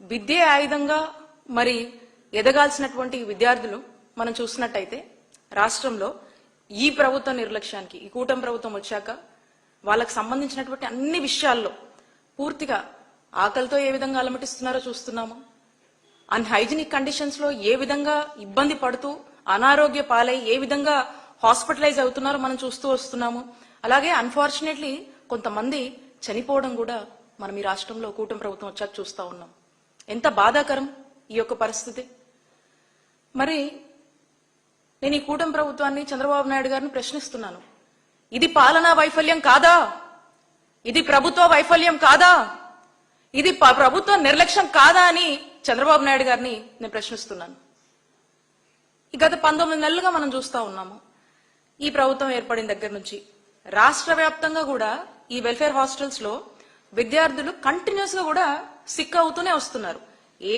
విద్యే ఆయుధంగా మరి ఎదగాల్సినటువంటి విద్యార్థులు మనం చూసినట్టయితే రాష్ట్రంలో ఈ ప్రభుత్వ నిర్లక్ష్యానికి, ఈ కూటమి ప్రభుత్వం వచ్చాక వాళ్ళకి సంబంధించినటువంటి అన్ని విషయాల్లో పూర్తిగా ఆకలితో ఏ విధంగా అలమటిస్తున్నారో చూస్తున్నాము. అన్హైజినిక్ కండిషన్స్ లో ఏ విధంగా ఇబ్బంది పడుతూ అనారోగ్య పాలై ఏ విధంగా హాస్పిటలైజ్ అవుతున్నారో మనం చూస్తూ వస్తున్నాము. అలాగే అన్ఫార్చునేట్లీ కొంతమంది చనిపోవడం కూడా మనం ఈ రాష్ట్రంలో కూటమి ప్రభుత్వం వచ్చాక చూస్తా ఉన్నాం. ఎంత బాధాకరం ఈ యొక్క పరిస్థితి. మరి నేను ఈ కూటమి ప్రభుత్వాన్ని, చంద్రబాబు నాయుడు గారిని ప్రశ్నిస్తున్నాను. ఇది పాలనా వైఫల్యం కాదా? ఇది ప్రభుత్వ వైఫల్యం కాదా? ఇది ప్రభుత్వ నిర్లక్ష్యం కాదా అని చంద్రబాబు నాయుడు గారిని నేను ప్రశ్నిస్తున్నాను. ఈ గత 19 నెలలుగా మనం చూస్తా ఉన్నాము. ఈ ప్రభుత్వం ఏర్పడిన దగ్గర నుంచి రాష్ట్ర వ్యాప్తంగా కూడా ఈ వెల్ఫేర్ హాస్టల్స్ లో విద్యార్థులు కంటిన్యూస్ గా కూడా సిక్ అవుతూనే వస్తున్నారు.